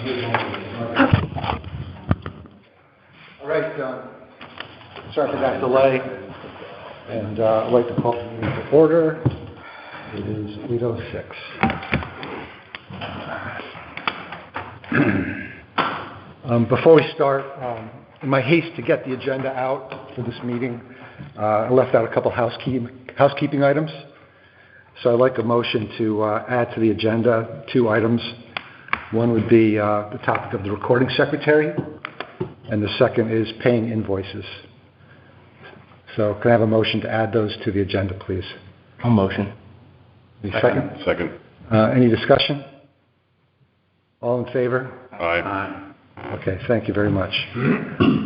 All right, sorry for that delay, and I'd like to call the meeting to order. It is 8:06. Before we start, in my haste to get the agenda out for this meeting, I left out a couple housekeeping items. So I'd like a motion to add to the agenda 2 items. One would be the topic of the recording secretary, and the second is paying invoices. So can I have a motion to add those to the agenda, please? I'll motion. Second? Second. Any discussion? All in favor? Aye. Okay, thank you very much.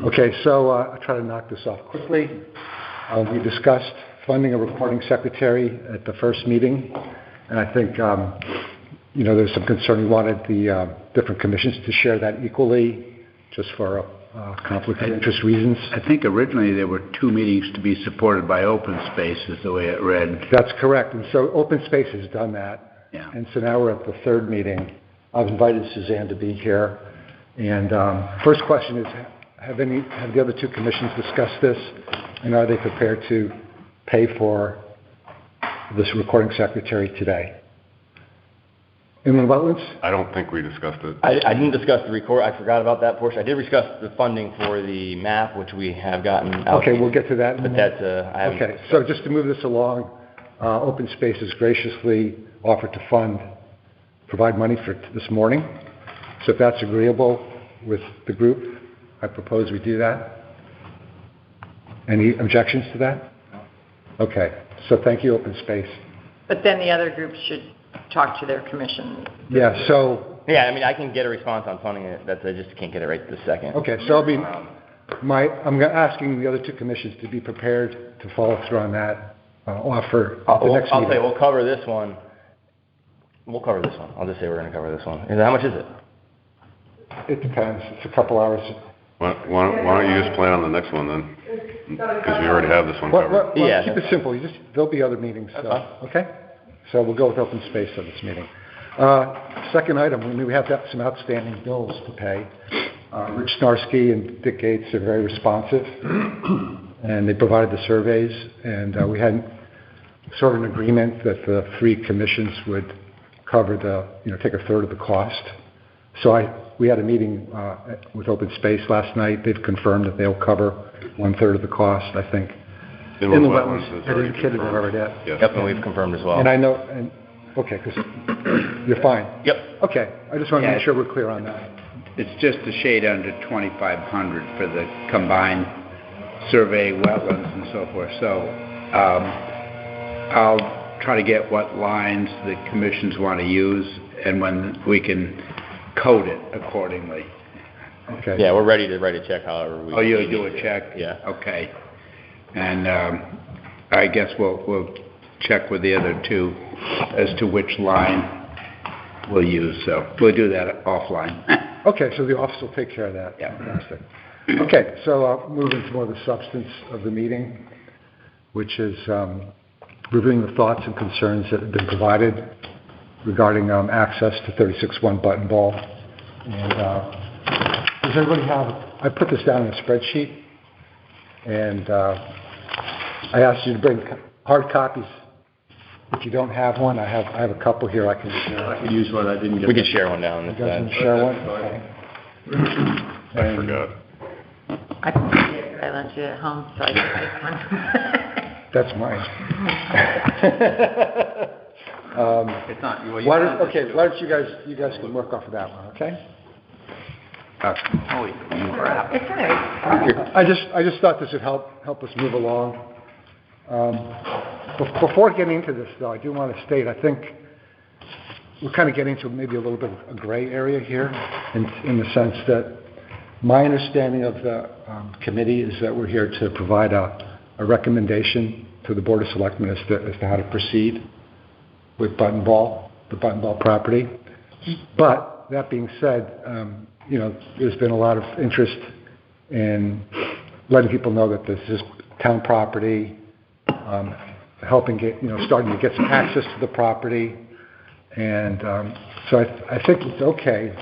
Okay, so I'll try to knock this off quickly. We discussed funding a recording secretary at the first meeting, and I think, there's some concern. We wanted the different commissions to share that equally, just for conflict of interest reasons. I think originally there were 2 meetings to be supported by open space, is the way it read. That's correct, and so open space has done that. Yeah. And so now we're at the 3rd meeting. I've invited Suzanne to be here, and first question is, have the other 2 commissions discussed this, and are they prepared to pay for this recording secretary today? Inland Wetlands? I don't think we discussed it. I didn't discuss the record. I forgot about that portion. I did discuss the funding for the map, which we have gotten out. Okay, we'll get to that. But that's I haven't. Okay, so just to move this along, Open Space has graciously offered to provide money for this morning. So if that's agreeable with the group, I propose we do that. Any objections to that? Okay, so thank you, Open Space. But then the other groups should talk to their commission. Yeah, so... Yeah, I mean, I can get a response on funding it. I just can't get it right this second. Okay, so I'm asking the other 2 commissions to be prepared to follow through on that offer at the next meeting. I'll say we'll cover this one. We'll cover this one. I'll just say we're going to cover this one. How much is it? It depends. It's a couple hours. Why don't you just plan on the next one then? Because we already have this one covered. Yeah. Keep it simple. There'll be other meetings. So, okay? So we'll go with open space on this meeting. Second item, we have some outstanding bills to pay. Rich Snarsky and Dick Gates are very responsive, and they provided the surveys, and we had sort of an agreement that the 3 commissions would cover take a third of the cost. So we had a meeting with Open Space last night. They've confirmed that they'll cover 1/3 of the cost, I think. Inland Wetlands has already indicated they've already did. Yes. Yep, and we've confirmed as well. And I know, okay, because you're fine. Yep. Okay, I just want to make sure we're clear on that. It's just a shade under 2,500 for the combined survey, wetlands, and so forth. So I'll try to get what lines the commissions want to use, and when we can code it accordingly. Okay. Yeah, we're ready to write a check however we... Oh, you'll do a check? Yeah. Okay. And I guess we'll check with the other 2 as to which line we'll use. So we'll do that offline. Okay, so the office will take care of that. Yeah. Fantastic. Okay, so I'll move into more of the substance of the meeting, which is reviewing the thoughts and concerns that have been provided regarding access to 36-1 Buttonball. And does everybody I put this down in a spreadsheet, and I asked you to bring hard copies. If you don't have one, I have a couple here. I can use one. I didn't get. We can share one down. You guys can share one. Okay. I forgot. I left it at home, so I can take one. That's mine. It's not. Well, why don't you guys can work off of that one, okay? Holy crap! It's all right. I just thought this would help us move along. Before getting into this, though, I do want to state I think we're kind of getting to maybe a little bit of a gray area here, in the sense that my understanding of the committee is that we're here to provide a recommendation to the Board of Selectmen as to how to proceed with the Buttonball property. But that being said, there's been a lot of interest in letting people know that this is town property, helping starting to get some access to the property. And so I think it's okay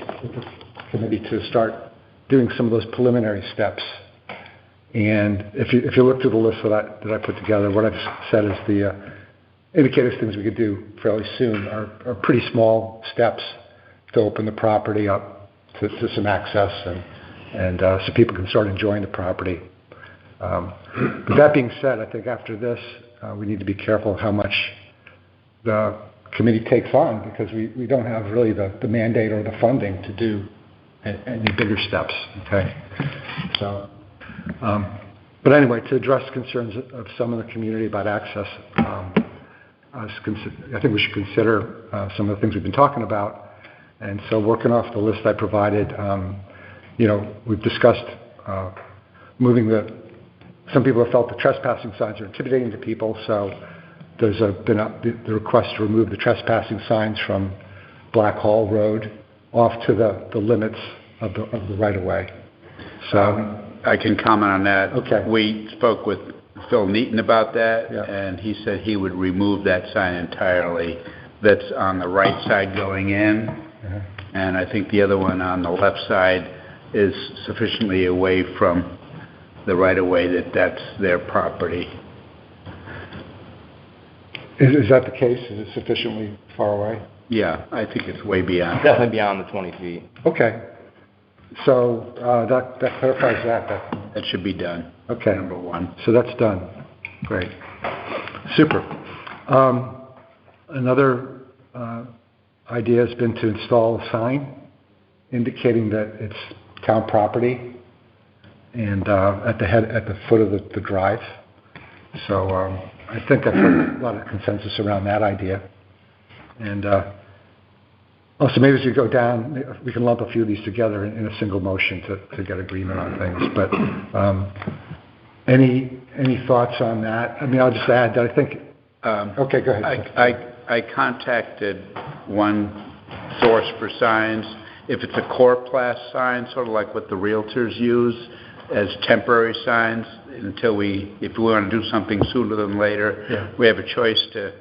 committee to start doing some of those preliminary steps. And if you look through the list that I put together, what I've said is the indicators things we could do fairly soon are pretty small steps to open the property up to some access and so people can start enjoying the property. But that being said, I think after this, we need to be careful how much the committee takes on, because we don't have really the mandate or the funding to do any bigger steps, okay? So, but anyway, to address concerns of some of the community about access, I think we should consider some of the things we've been talking about. And so working off the list I provided, we've discussed moving some people have felt the trespassing signs are intimidating to people, so there's been the request to remove the trespassing signs from Black Hall Road off to the limits of the right-of-way. So I can comment on that. Okay. We spoke with Phil Neaton about that, Yeah. and he said he would remove that sign entirely. That's on the right side going in, and I think the other one on the left side is sufficiently away from the right-of-way that's their property. Is that the case? Is it sufficiently far away? Yeah, I think it's way beyond. Definitely beyond the 20 feet. Okay. So that clarifies that. That should be done. Okay. Number one. So that's done. Great. Super. Another idea has been to install a sign indicating that it's town property and at the foot of the drive. So I think I've heard a lot of consensus around that idea. And also maybe as we go down, we can lump a few of these together in a single motion to get agreement on things. But any thoughts on that? I mean, I'll just add that I think. Okay, go ahead. I contacted one source for signs. If it's a Coroplast sign, sort of like what the realtors use as temporary signs, if we want to do something sooner than later, we have a choice to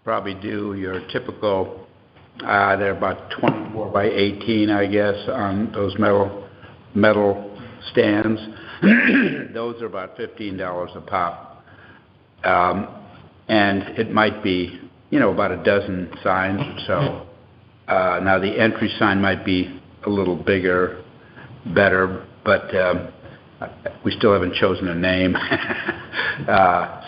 probably do your typical, they're about 24 by 18, I guess, on those metal stands. Those are about $15 a pop. And it might be, about a dozen signs or so. Now the entry sign might be a little bigger, better, but we still haven't chosen a name.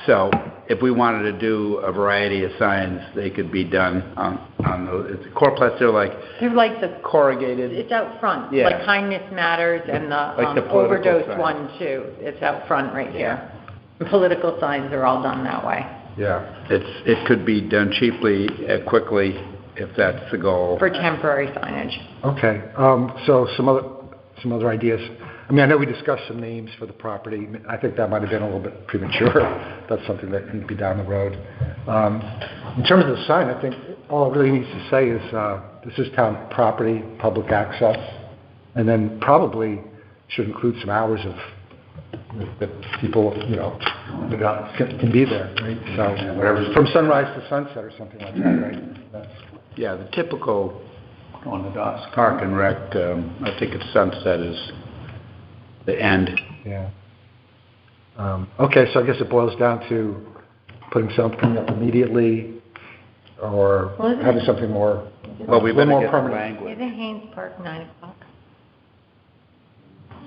So if we wanted to do a variety of signs, they could be done on those. It's Coroplast, they're like the corrugated. It's out front, Yeah. like Kindness Matters and Like the the political overdose sign. one too. It's out front right here. The political signs are all done that way Yeah. It could be done cheaply, quickly, if that's the goal. for temporary signage. Okay. So some other ideas. I mean, I know we discussed some names for the property. I think that might have been a little bit premature. That's something that need to be down the road. In terms of the sign, I think all it really needs to say is this is town property, public access, and then probably should include some hours of that people, that can be there, right? So whatever, from sunrise to sunset or something like that, right? Yeah, the typical on the Park and Rec, I think it's sunset is the end. Yeah. Okay, so I guess it boils down to putting something up immediately or having something more, Well, we a little better more get the permanent. language. Isn't Haynes Park 9 o'clock?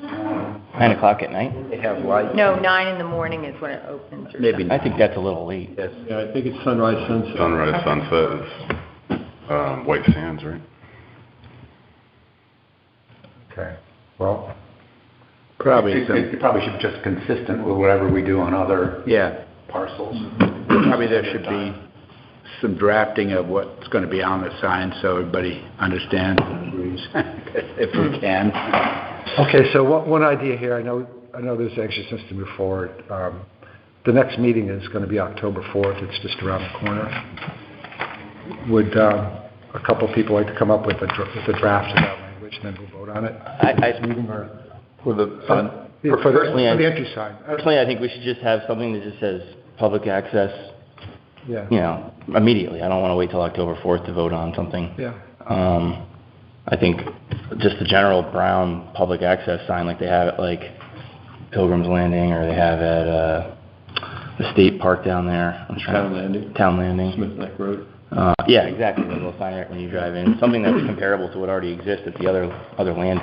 9 o'clock at night? They have lights. No, 9 in the morning is when it opens. Or Maybe I think that's a little late. Yes. Yeah, I think it's sunrise, sunset. Sunrise, sunset is, White Sands, right? Okay, well, Probably It probably should be just consistent with whatever we do on other yeah. parcels. Probably there should be some drafting of what's going to be on the sign so everybody understands and agrees, if we can. okay, so one idea here, I know there's anxiousness to move forward. The next meeting is going to be October 4th. It's just around the corner. Would a couple people like to come up with a draft of that language, and then we'll vote on it? I Meeting or for the for the entry sign? Personally, I think we should just have something that just says public access, Yeah. immediately. I don't want to wait till October 4th to vote on something. Yeah. I think just the general brown public access sign like they have at like Pilgrim's Landing or they have at the state park down there. Town Landing. Smith Neck Road. Yeah, exactly. The little sign right when you drive in. Something that's comparable to what already exists at the other landings.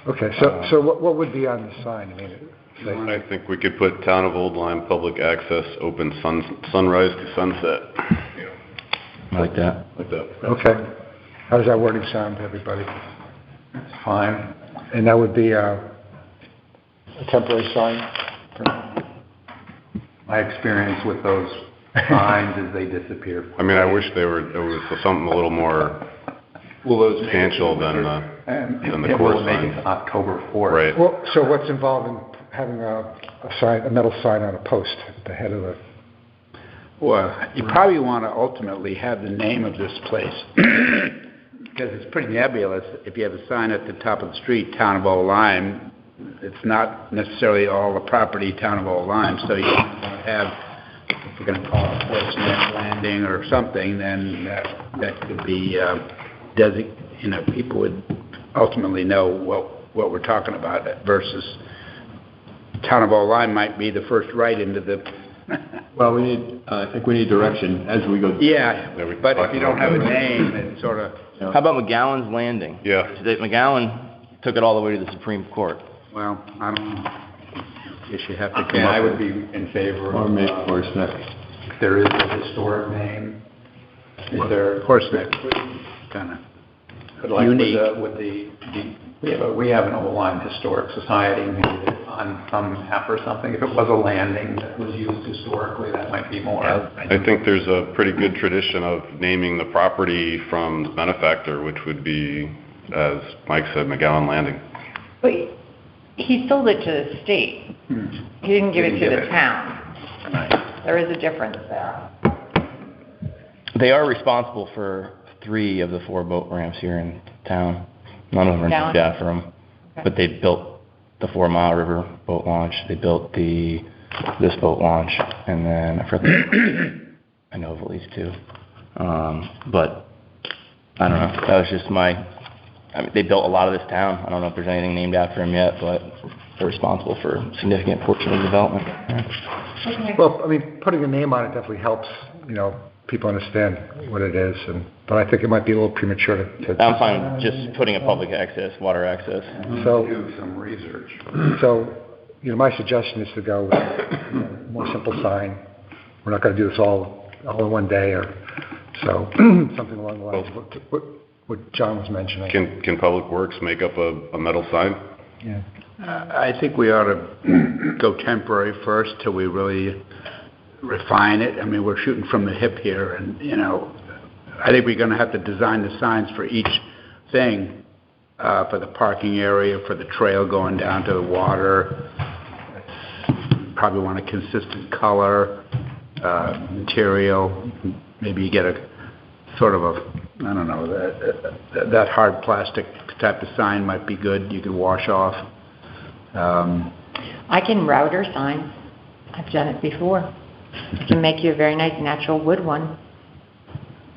Okay, so what would be on the sign? I mean, I think we could put Town of Old Lyme Public Access, open sunrise to sunset. I like that. Like that. okay. How does that wording sound to everybody? It's fine. And that would be a temporary sign? My experience with those signs is they disappear. I mean, I wish there was something a little more substantial than the It core will make sign. it October 4th. Right. Well, so what's involved in having a sign, a metal sign on a post at the head of the... Well, you probably want to ultimately have the name of this place, because it's pretty nebulous. If you have a sign at the top of the street, Town of Old Lyme, it's not necessarily all the property Town of Old Lyme, so you want to have, if we're going to call it Smith Neck Landing or something, then that could be people would ultimately know what we're talking about versus Town of Old Lyme might be the first right into the... Well, I think we need direction as we go. Yeah, but if you don't have a name, it sort of... How about McGowan's Landing? Yeah. McGowan took it all the way to the Supreme Court. Well, I don't know. Guess you have to come And I up would with... be in favor Or of, make Horse Neck. if there is a historic name, is there... Horseneck, kind of. But like Unique. we have an Old Lyme Historic Society, maybe on some map or something. If it was a landing that was used historically, that might be more. I think there's a pretty good tradition of naming the property from the benefactor, which would be, as Mike said, McGowan Landing. But he sold it to the state. He didn't give it to the town. There is a difference there. They are responsible for 3 of the 4 boat ramps here in town. None of them are named after them. Okay. But they built the 4 Mile River boat launch. They built this boat launch, and then I know of at least 2. But I don't know. That was just they built a lot of this town. I don't know if there's anything named after them yet, but they're responsible for a significant portion of the development. Okay. Well, I mean, putting a name on it definitely helps, people understand what it is, but I think it might be a little premature to... I'm fine just putting a public access, water access. So, Do some research. so, my suggestion is to go with a more simple sign. We're not going to do this all in one day, or so, something along the lines of what John was mentioning. Can Public Works make up a metal sign? Yeah. I think we ought to go temporary first till we really refine it. I mean, we're shooting from the hip here, and, I think we're going to have to design the signs for each thing, for the parking area, for the trail going down to the water. Probably want a consistent color, material. Maybe you get a sort of that hard plastic type of sign might be good. You could wash off. I can router signs. I've done it before. I can make you a very nice natural wood one.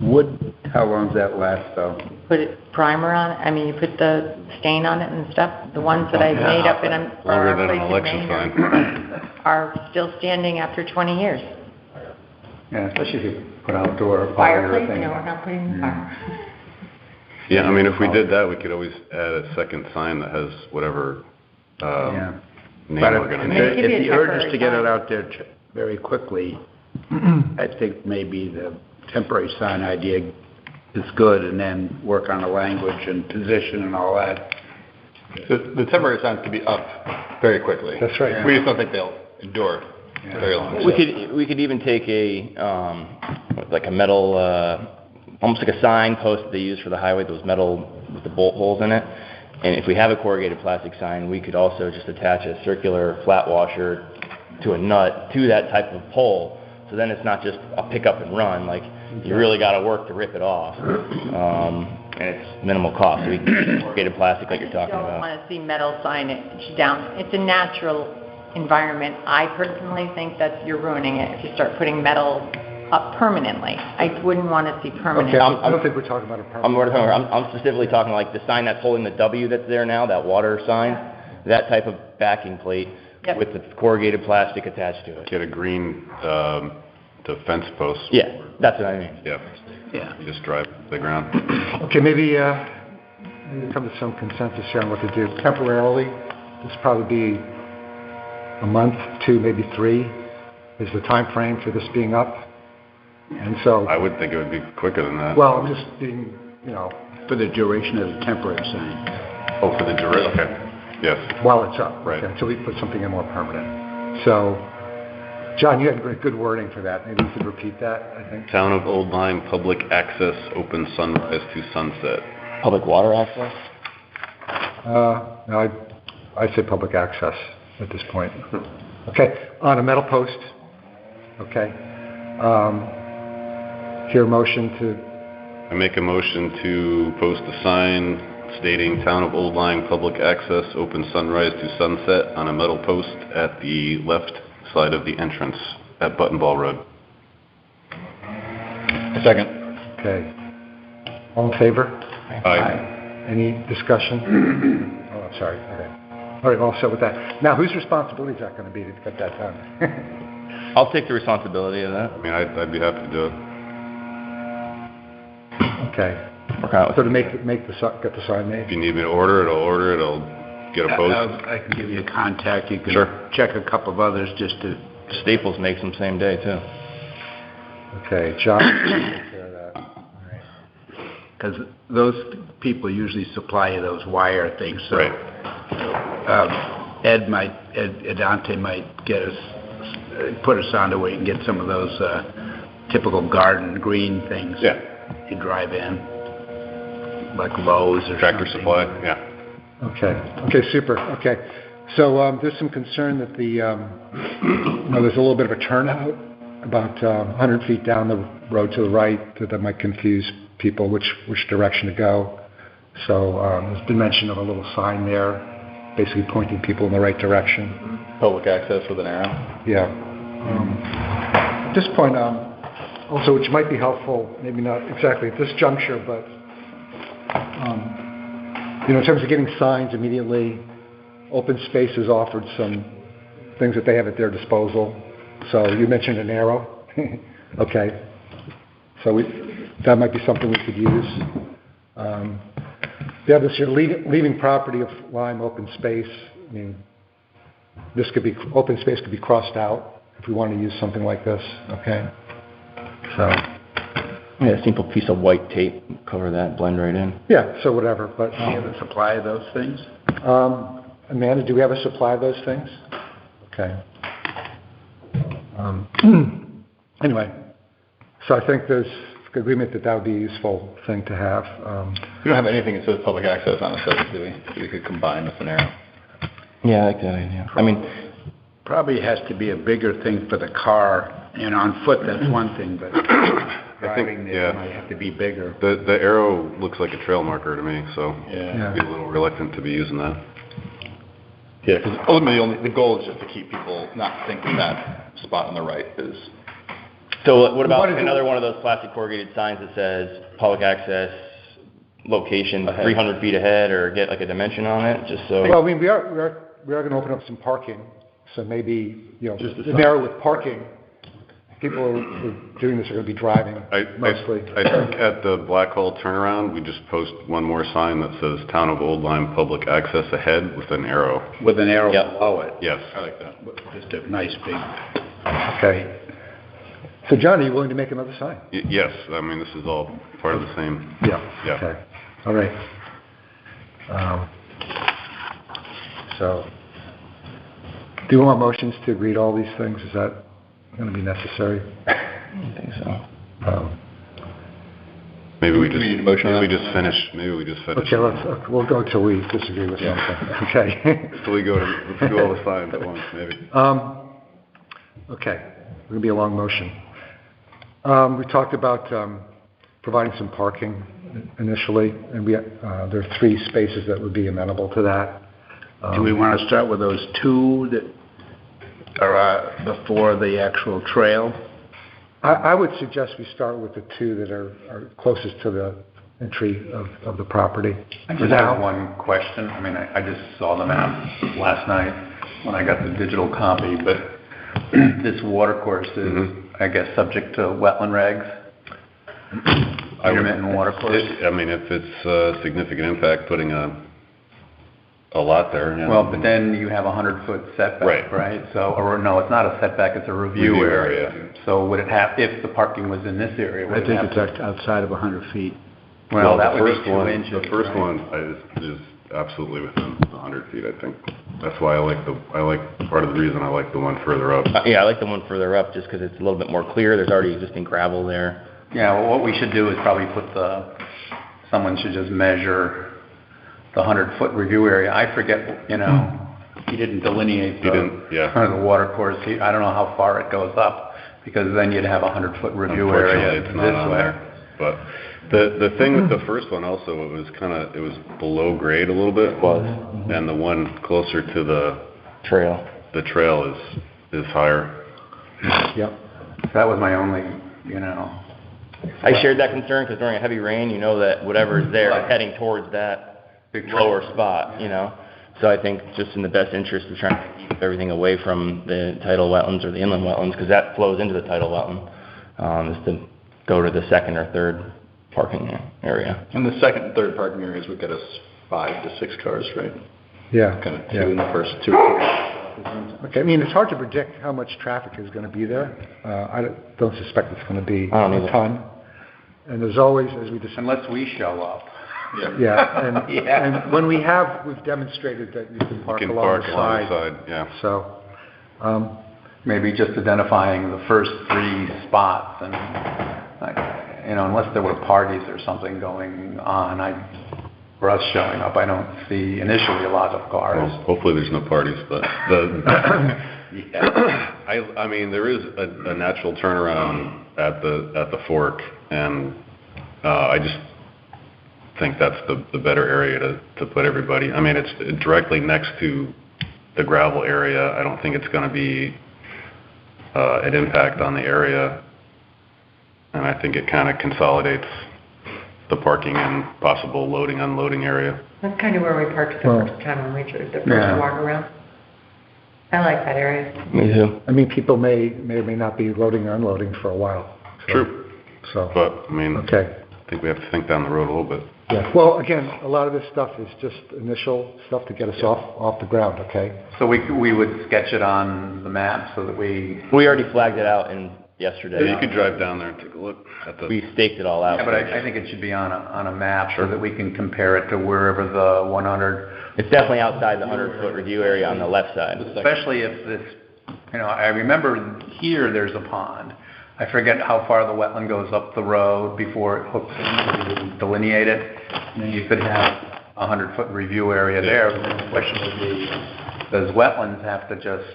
Wood, how long does that last, though? Put primer on it. I mean, you put the stain on it and stuff. The ones that I've made up in Longer than an election sign. are still standing after 20 years. Yeah, especially if you put outdoor Fireplace, polyurethane. we're not putting fire. Yeah, I mean, if we did that, we could always add a second sign that has whatever Yeah. name But we're going to Maybe name. give you if a the urge is temporary to get it sign. out there very quickly, I think maybe the temporary sign idea is good, and then work on the language and position and all that. The temporary signs could be up very quickly. That's right. We just don't think they'll endure very long. We could even take like a metal, almost like a sign post that they use for the highway, those metal with the bolt holes in it. And if we have a corrugated plastic sign, we could also just attach a circular flat washer to a nut to that type of pole. So then it's not just a pick up and run. Like, you really got to work to rip it off. And it's minimal cost. So we can corrugated plastic like you're talking I don't about. want to see metal signage down. It's a natural environment. I personally think that you're ruining it if you start putting metal up permanently. I wouldn't want to see permanent. Okay, I don't think we're talking about a permanent. I'm specifically talking like the sign that's holding the W that's there now, that water sign, that type of backing plate with the corrugated plastic attached to it. Get a green, the fence post. Yeah, that's what I mean. Yeah. Yeah. You just drive the ground. Okay, maybe come to some consensus here on what to do. Temporarily, this probably be a month, 2, maybe 3 is the time frame for this being up. And so, I would think it would be quicker than that. well, I'm just being, For the duration of the temporary sign. Oh, for the duration, okay. Yes. while it's up. Right. Okay, until we put something in more permanent. So, John, you had good wording for that. Maybe you could repeat that, I think. Town of Old Lyme, public access, open sunrise to sunset. Public water access? No, I'd say public access at this point. Okay, on a metal post. Okay. Here, motion to, I make a motion to post a sign stating Town of Old Lyme, public access, open sunrise to sunset on a metal post at the left side of the entrance at Buttonball Road. Second. okay. All in favor? Aye. Any discussion? Oh, I'm sorry. Okay. All right, all set with that. Now, whose responsibility is that going to be to get that done? I'll take the responsibility of that. I mean, I'd be happy to do it. Okay. Work out with So to get the sign made? If you need me to order it, I'll get a post. I can give you a contact. You can Sure. check a couple of others just to... Staples makes them same day too. Okay, John, take care of that. All right. Because those people usually supply you those wire things, so... Right. Dante might get us, put us on to where you can get some of those typical garden green things. Yeah. You drive in, like Lowe's or Tractor something. Supply, yeah. Okay, super. Okay. So there's some concern that there's a little bit of a turnout about 100 feet down the road to the right that might confuse people which direction to go. So there's been mention of a little sign there, basically pointing people in the right direction. Public access with an arrow. Yeah. At this point, also, which might be helpful, maybe not exactly at this juncture, but in terms of getting signs immediately, Open Space has offered some things that they have at their disposal. So you mentioned an arrow. Okay. So that might be something we could use. The other is your leaving property of Lyme Open Space. I mean, Open Space could be crossed out if we want to use something like this. Okay. So. Yeah, a simple piece of white tape, cover that, blend right in. Yeah, so whatever, but... Do you have a supply of those things? Amanda, do we have a supply of those things? Okay. Anyway, so I think there's agreement that would be a useful thing to have. We don't have anything that says public access on it, so do we? So we could combine with an arrow. Yeah, I like that idea. I mean, Probably has to be a bigger thing for the car, and on foot that's one thing, but driving there might have to be bigger. The arrow looks like a trail marker to me, so Yeah. I'd be a little reluctant to be using that. Yeah, because ultimately the goal is just to keep people not thinking that spot on the right is... so what about another one of those plastic corrugated signs that says public access location 300 feet ahead, or get like a dimension on it, just so... Well, I mean, we are going to open up some parking, so maybe, just an arrow with parking. People who are doing this are going to be driving mostly. I think at the Blackhall turnaround, we just post one more sign that says Town of Old Lyme, public access ahead with an arrow. With an arrow Yep. below it. Yes. I like that. Just a nice big... Okay. So, John, are you willing to make another sign? Yes, I mean, this is all part of the same. Yeah. Yeah. Okay. All right. So, do you want motions to agree to all these things? Is that going to be necessary? I think so. Maybe we Do we need a motion on that? just finish. Maybe we just finish. Okay, we'll go till we disagree with something. Okay. Till we let's do all the signs at once, maybe. Okay. It's going to be a long motion. We talked about providing some parking initially, and there are 3 spaces that would be amenable to that. Do we want to start with those 2 that are before the actual trail? I would suggest we start with the two that are closest to the entry of the property. I For just now. have one question. I mean, I just saw the map last night when I got the digital copy, but this water course is, I guess, subject to wetland regs? Intermittent water course? I mean, if it's a significant impact, putting a lot there, yeah. Well, but then you have a 100-foot setback, right? So, or no, it's not a setback, it's a review area. So would it have, if the parking was in this area, would I it think have it's to? outside of 100 feet. Well, that the would be first 2 one- inches. The first right? one is absolutely within 100 feet, I think. That's why I like part of the reason I like the one further up. Yeah, I like the one further up just because it's a little bit more clear. There's already existing gravel there. Yeah, well, what we should do is probably someone should just measure the 100-foot review area. I forget, he didn't delineate the water course. I don't know how far it goes up, because then you'd have a 100-foot review area Unfortunately, it's not on this way. there. But the thing with the first one also, it was below grade a little bit. It was. And the one closer to the Trail. trail is higher. Yep. So that was my only, I shared that concern because during a heavy rain, you know that whatever's there is heading towards that Big lower spot, So I think just in the best interest of trying to keep everything away from the tidal wetlands or the inland wetlands, because that flows into the tidal wetland, is to go to the second or third parking area. And the second and third parking areas would get us 5 to 6 cars, right? Yeah. Kind of 2 in the first 2 or 3. Okay, I mean, it's hard to predict how much traffic is going to be there. I don't suspect it's going to be I don't either. a ton. And there's always, as we discussed. unless we show up. Yeah, and, Yeah. and when we've demonstrated that you can park along the side. Yeah. So, Maybe just identifying the first 3 spots and, unless there were parties or something going on, for us showing up, I don't see initially a lot of cars. Well, hopefully there's no parties, but I mean, there is a natural turnaround at the fork, and I just think that's the better area to put everybody. I mean, it's directly next to the gravel area. I don't think it's going to be an impact on the area, and I think it kind of consolidates the parking and possible loading, unloading area. That's kind of where we parked the first time when we did the first walk around. I like that area. Me too. I mean, people may or may not be loading or unloading for a while. So, True. So, But, I mean, okay. I think we have to think down the road a little bit. Yeah, well, again, a lot of this stuff is just initial stuff to get us off the ground, okay? So we would sketch it on the map so that we... We already flagged it out yesterday. Yeah, you could drive down there and take a look at the... We staked it all out. Yeah, but I think it should be on a map so that we can compare it to wherever the 100... It's definitely outside the 100-foot review area on the left side. Especially if this, I remember here there's a pond. I forget how far the wetland goes up the road before it hooks in, so you didn't delineate it. And then you could have a 100-foot review area there. The question would be, does wetlands have to just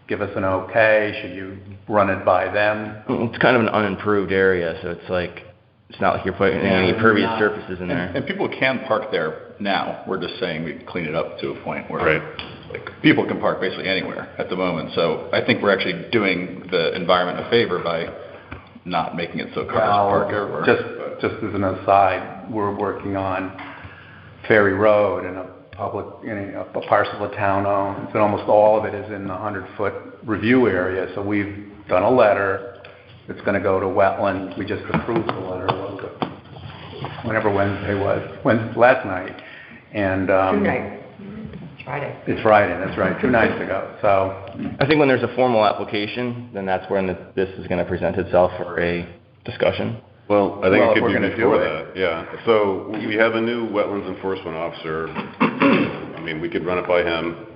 give us an okay? Should you run it by them? It's kind of an unimproved area, so it's not like you're putting any impervious surfaces in there. And people can park there now. We're just saying we clean it up to a point where people can park basically anywhere at the moment. So I think we're actually doing the environment a favor by not making it so cars park everywhere. Just as an aside, we're working on Ferry Road and a parcel of town owns, and almost all of it is in the 100-foot review area. So we've done a letter. It's going to go to wetlands. We just approved the letter. Whenever Wednesday was, last night. And 2 nights. It's Friday. It's Friday, that's right, 2 nights ago. So I think when there's a formal application, then that's when this is going to present itself for a discussion. Well, I think it if could we're be gonna before do that, yeah. So we have a new wetlands enforcement officer. I mean, we could run it by him,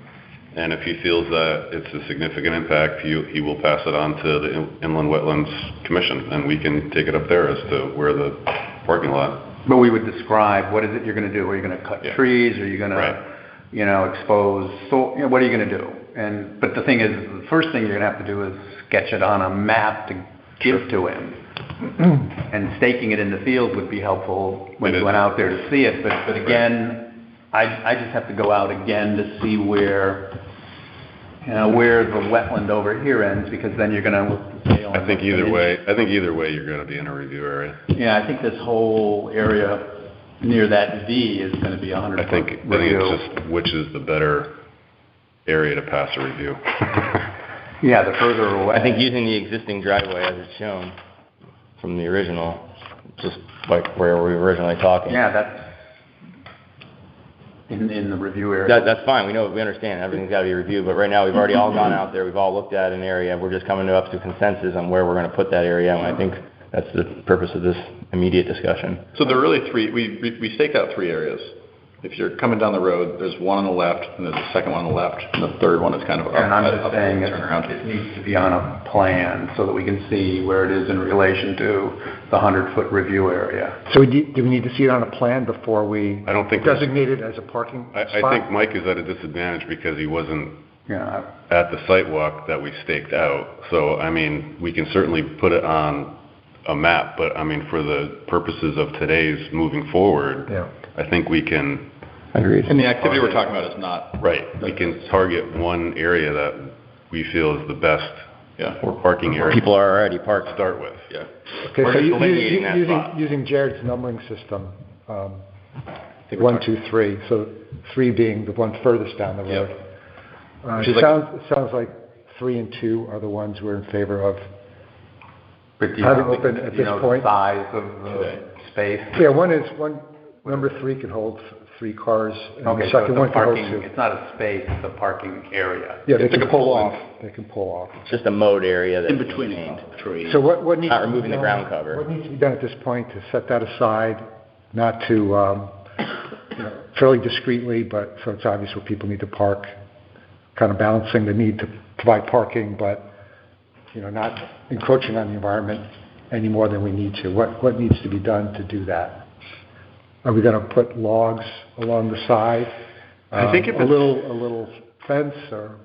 and if he feels that it's a significant impact, he will pass it on to the Inland Wetlands Commission, and we can take it up there as to where the parking lot. But we would describe, what is it you're going to do? Are you going to cut trees? Are you going to, expose, what are you going to do? But the thing is, the first thing you're going to have to do is sketch it on a map to give to him. And staking it in the field would be helpful when you went out there to see it. But again, I just have to go out again to see where where the wetland over here ends, because then you're gonna look to say. I think either way you're gonna be in a review area. Yeah, I think this whole area near that V is gonna be 100 I think it's just which is the better area to pass a review. Yeah, the further away. I think using the existing driveway as it's shown from the original, just like where we were originally talking. Yeah, that's in the review area. That's fine, we understand, everything's gotta be reviewed, but right now, we've already all gone out there, we've all looked at an area, we're just coming up to consensus on where we're gonna put that area, and I think that's the purpose of this immediate discussion. So there are really three, we staked out three areas. If you're coming down the road, there's one on the left, and there's a second one on the left, and the third one is kind of up. And I'm just saying turnaround. it needs to be on a plan so that we can see where it is in relation to the 100-foot review area. So do we need to see it on a plan before we I don't think designate it as a parking spot? I think Mike is at a disadvantage because he wasn't Yeah, at the site walk that we staked out. So, I mean, we can certainly put it on a map, but I mean, for the purposes of today's moving forward, Yeah. I think we can. Agreed. And the activity we're talking about is not. Right, we can target one area that we feel is the best or parking area. People are already parked. to start with. Yeah. Okay, We're so just delineating that spot. using Jared's numbering system, 1, 2, 3, so 3 being the one furthest down the road. Which It is sounds like 3 and 2 are the ones we're in favor of. but do you Having know, open at this point? the size of the space? Yeah, number 3 can hold 3 cars, and the Okay, so second it's one a can hold parking, 2. it's not a space, it's a parking area. Yeah, they It's like can a pull pull-in. off, they can pull off. It's just a mode area that's In between maintained. the trees. So what needs Not to be removing the done- ground cover. What needs to be done at this point to set that aside, not to, fairly discreetly, but so it's obvious where people need to park, kind of balancing the need to provide parking, but, not encroaching on the environment any more than we need to? What needs to be done to do that? Are we gonna put logs along the side? I think if a little fence or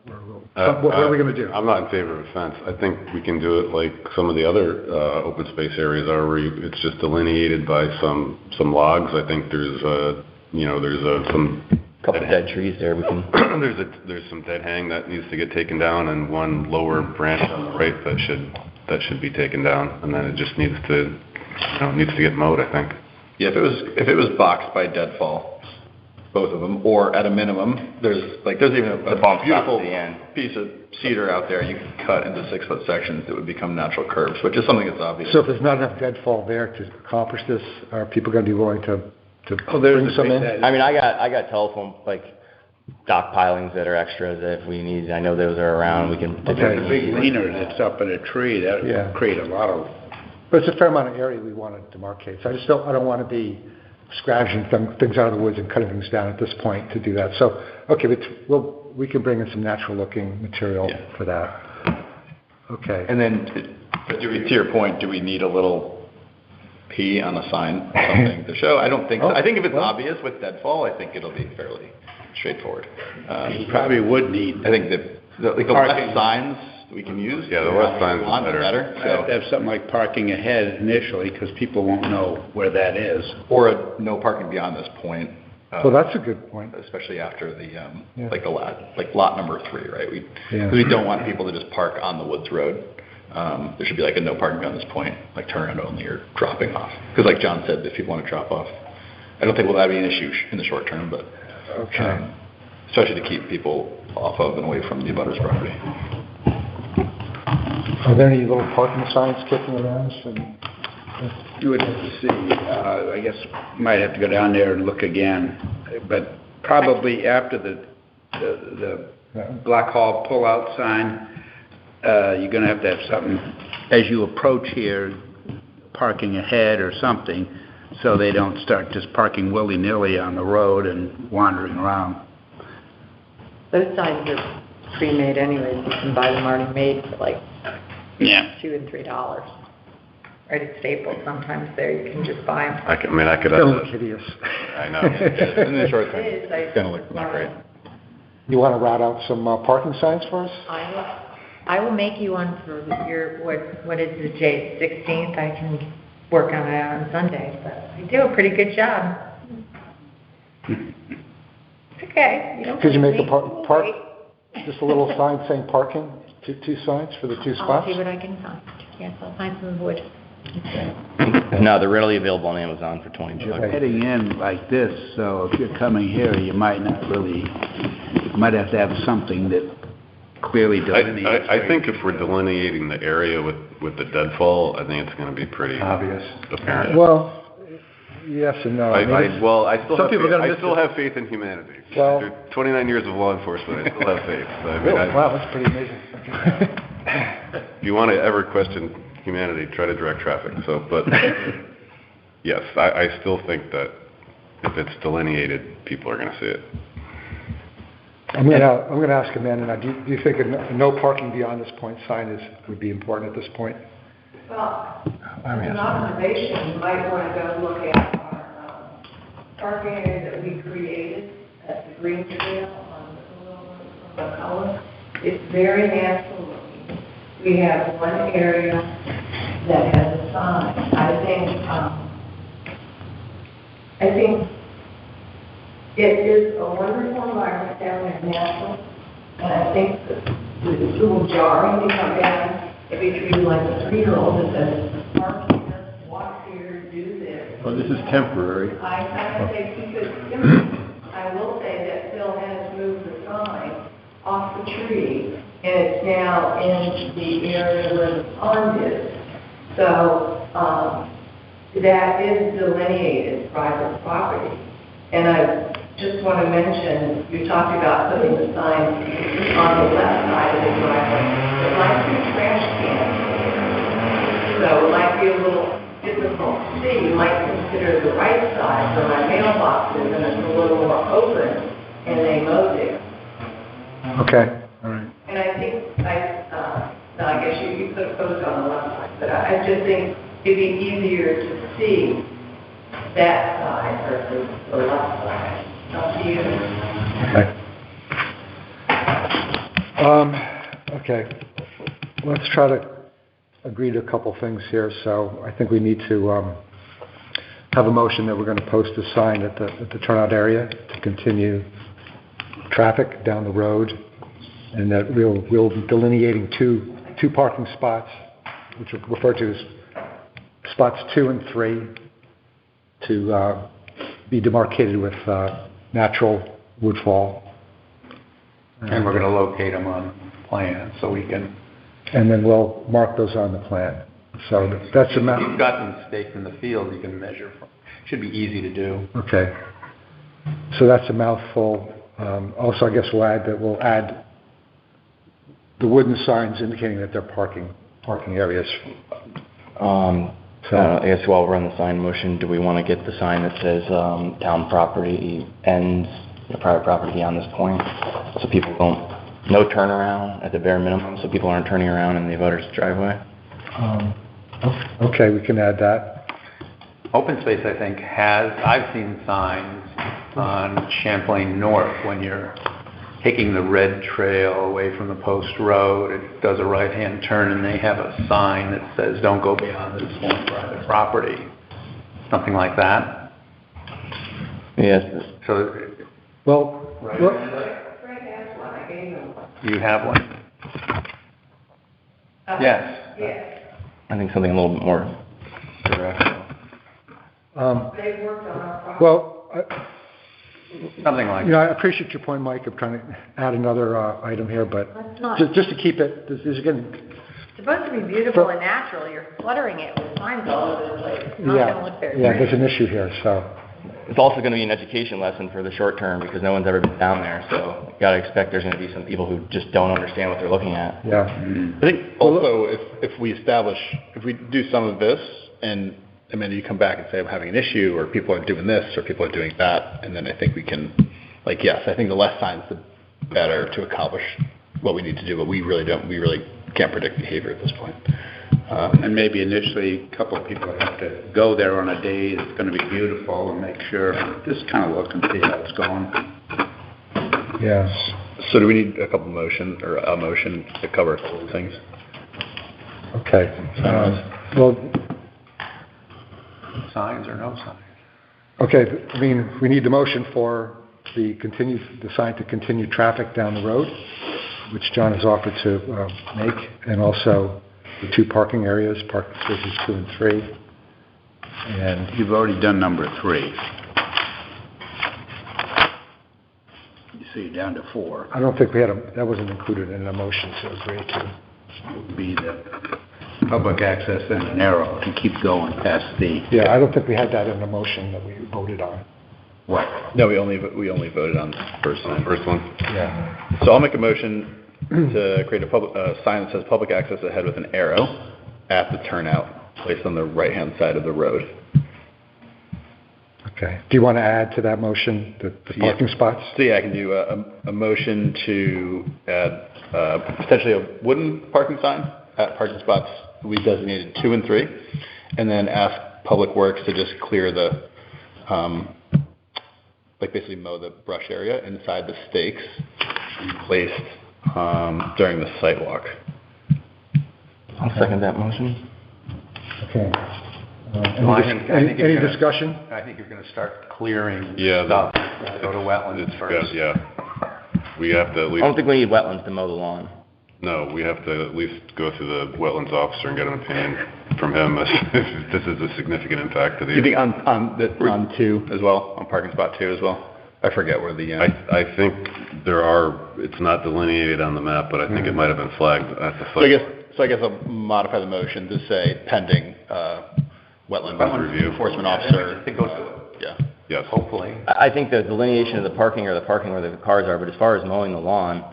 what are we gonna do? I'm not in favor of a fence. I think we can do it like some of the other open space areas are, where it's just delineated by some logs. I think there's some Couple of dead trees there, we can. there's some dead hang that needs to get taken down, and one lower branch on the right that should be taken down, and then it just needs to get mowed, I think. Yeah, if it was boxed by deadfall, both of them, or at a minimum, there's even a bump beautiful at the end. piece of cedar out there you can cut into 6-foot sections that would become natural curbs, which is something that's obvious. So if there's not enough deadfall there to accomplish this, are people gonna be willing to Oh, there's bring some in? I mean, I got telephone, dock pilings that are extras that if we need, I know those are around, we can. Okay. a big leaner that's up in a tree, that Yeah. would create a lot of, But it's a fair amount of area we want to demarcate. So I don't want to be scratching things out of the woods and cutting things down at this point to do that. So, okay, but we can bring in some natural-looking material for that. Okay. And then, to your point, do we need a little P on a sign, something to show? I don't think so. I think if it's obvious with deadfall, I think it'll be fairly straightforward. you probably would need, I think the less signs we can use. Yeah, the less signs, the the better. have to have something like parking ahead initially, because people won't know where that is. Or a no parking beyond this point. Well, that's a good point. Especially after the lot number 3, right? Yeah. We don't want people to just park on the woods road. There should be a no parking beyond this point, turn around only or dropping off. Because like John said, if people want to drop off, I don't think that'll be an issue in the short term, but Okay. especially to keep people off of and away from the abutters property. Are there any little parking signs kicking around? You would have to see, I guess, might have to go down there and look again, but probably after the Black Hall pull-out sign, you're gonna have something, as you approach here, parking ahead or something, so they don't start just parking willy-nilly on the road and wandering around. Those signs are pre-made anyways, you can buy them already made for Yeah. $2 and $3. Right at Staples, sometimes there, you can just buy them. I could They have look that. hideous. I know. In the short term, It is, it's gonna look not great. You want to route out some parking signs for us? I will make you one for what is the date, 16th? I can work on it on Sunday, but I do a pretty good job. It's okay. You don't Could you believe make me? the We'll wait. just a little sign saying parking, two signs for the two I'll spots? see what I can find. Yes, I'll find some wood. No, they're readily available on Amazon for $20. You're heading in like this, so if you're coming here, you might not really, you might have to have something that clearly delineates. I think if we're delineating the area with the deadfall, I think it's gonna be pretty Obvious. apparent. Well, yes and no. I mean, it's- Well, I some people are gonna I miss still it. have faith in humanity. Well- After 29 years of law enforcement, I still have faith. So, I mean, Really? Wow, that's pretty amazing. if you want to ever question humanity, try to direct traffic. So, but yes, I still think that if it's delineated, people are going to see it. I'm gonna ask Amanda now, do you think a no parking beyond this point sign would be important at this point? Well, as an observation, you might want to go look at our parking area that we created at the green trail on the color. It's very natural looking. We have one area that has a sign. I think it is a wonderful environment down there, natural, and I think that it's a little jarring to come down if we treat like a 3-year-old that says, park here, walk here, do this. Well, this is temporary. I say keep it simple. I will say that Phil has moved the sign off the tree, and it's now in the area where the pond is. So, that is delineated private property. And I just want to mention, you talked about putting the sign on the left side of the driveway. It might be trash cans. So it might be a little difficult to see. You might consider the right side for my mailboxes, and it's a little more open, and they mow there. Okay, all right. And I think, no, I guess you could have posted on the left side, but I just think it'd be easier to see that side versus the left side. Up to you. Okay. Let's try to agree to a couple things here. So I think we need to have a motion that we're going to post a sign at the turnout area to continue traffic down the road, and that we'll be delineating two parking spots, which are referred to as spots 2 and 3, to be demarcated with natural woodfall. And we're gonna locate them on plan, so we can, And then we'll mark those on the plan. So that's a if you've got them staked in the field, you can measure from. Should be easy to do. Okay. So that's a mouthful. Also, I guess we'll add the wooden signs indicating that they're parking areas. I guess while we're on the sign motion, do we want to get the sign that says town property ends, private property beyond this point, so people no turnaround at the bare minimum, so people aren't turning around in the abutters driveway? Okay, we can add that. Open space, I think, I've seen signs on Champlain North when you're taking the red trail away from the post road. It does a right-hand turn, and they have a sign that says, "Don't go beyond this point, private property." Something like that. Yes. So, Well, Frank has one, I gave him one. you have one? Yes. Yes, I think something a little bit more directional. they've worked on our property. well, Something like you know, I appreciate your point, Mike, of trying to add another item here, but Let's not. just to keep it, this is again, It's supposed to be beautiful and natural. You're cluttering it with signs all over the place. It's not going to look very yeah, pretty. there's an issue here, so. It's also going to be an education lesson for the short term because no one's ever been down there, so you got to expect there's going to be some people who just don't understand what they're looking at. Yeah. I think also if we do some of this, and Amanda, you come back and say I'm having an issue, or people are doing this, or people are doing that, and then I think we can, yes, I think the less signs, the better to accomplish what we need to do, but we really can't predict behavior at this point. And maybe initially, a couple of people have to go there on a day that's going to be beautiful and make sure, just kind of look and see how it's going. Yeah. So do we need a motion to cover a couple of things? Okay. Well, signs or no signs. okay, I mean, we need the motion for the sign to continue traffic down the road. which John has offered to make, and also the 2 parking areas, parking spaces 2 and 3. And You've already done number 3. So you're down to 4. I don't think that wasn't included in the motion to agree to. Would be the public access and an arrow to keep going past the... Yeah, I don't think we had that in the motion that we voted on. What? No, we only voted on the first sign. First one? Yeah. So I'll make a motion to create a sign that says public access ahead with an arrow at the turnout, placed on the right-hand side of the road. Okay. Do you want to add to that motion the parking spots? So yeah, I can do a motion to add potentially a wooden parking sign at parking spots we designated 2 and 3, and then ask Public Works to just clear the, like basically mow the brush area inside the stakes placed during the site walk. I'll second that motion. Okay. Any discussion? I think you're going to start clearing Yeah, stuff. Go to wetlands first. Yeah. We have to at I least, don't think we need wetlands to mow the lawn. no, we have to at least go through the wetlands officer and get an opinion from him if this is a significant impact to the... Do you think on 2 as well, on parking spot 2 as well? I forget where the... I think it's not delineated on the map, but I think it might have been flagged at the site. So I guess I'll modify the motion to say pending wetland review. enforcement officer. It goes to, Yeah. Yes. hopefully. I think the delineation of the parking where the cars are, but as far as mowing the lawn,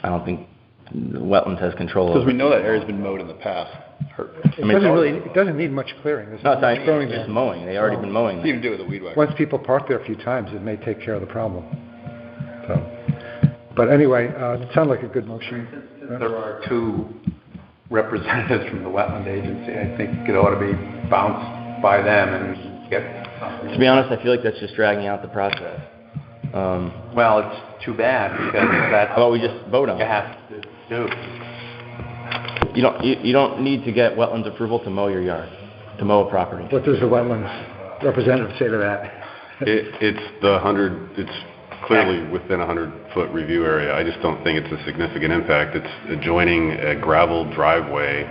I don't think wetlands has control over. Because we know that area's been mowed in the past. It doesn't need much clearing. There's No, it's not not, much growing it's there. just mowing. They already been mowing You there. can do it with a weed whacker. Once people park there a few times, it may take care of the problem. So, but anyway, it sounded like a good motion. There are 2 representatives from the wetland agency. I think it ought to be bounced by them and get something. To be honest, I feel like that's just dragging out the process. Well, it's too bad because that's How about we just vote on what you it? have to do. You don't need to get wetlands approval to mow your yard, to mow a property. What does the wetlands representative say to that? It's clearly within a 100-foot review area. I just don't think it's a significant impact. It's adjoining a gravel driveway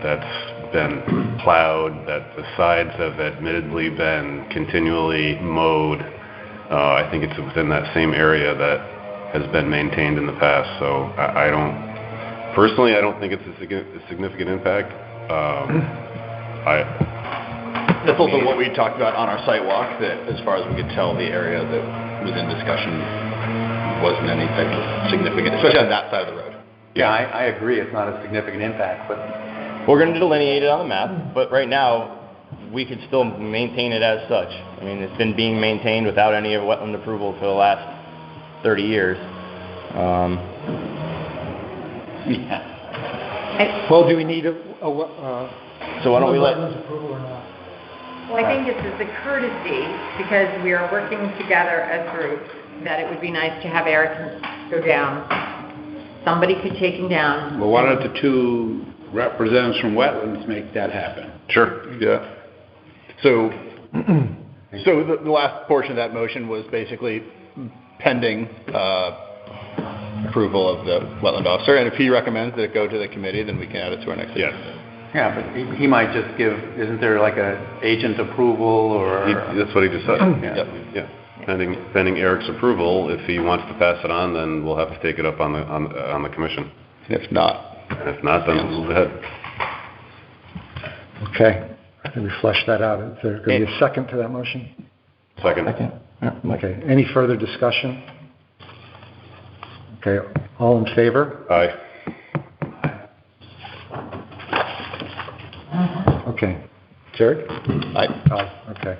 that's been plowed, that the sides have admittedly been continually mowed. I think it's within that same area that has been maintained in the past. So personally, I don't think it's a significant impact. That's also what we talked about on our site walk, that as far as we could tell, the area that was in discussion wasn't any type of significant, especially on that side of the road. Yeah, I agree. It's not a significant impact, but We're going to delineate it on the map, but right now, we could still maintain it as such. I mean, it's been being maintained without any wetland approval for the last 30 years. Well, do we need So why don't we let... wetlands approval or not? Well, I think it's as a courtesy, because we are working together as groups, that it would be nice to have Eric go down. Somebody could take him down. Well, why don't the 2 representatives from wetlands make that happen? Sure. Yeah. So the last portion of that motion was basically pending approval of the wetland officer, and if he recommends that it go to the committee, then we can add it to our next agenda. Yes. yeah, but he might just isn't there like a agent approval or? That's what he just said. Yeah. Yeah. Pending Eric's approval, if he wants to pass it on, then we'll have to take it up on the commission. And if not, If not, then we'll move ahead. Okay. I think we fleshed that out. Is there going to be a second to that motion? Second. Okay. Any further discussion? Okay. All in favor? Aye. Okay. Jared? Aye. Okay.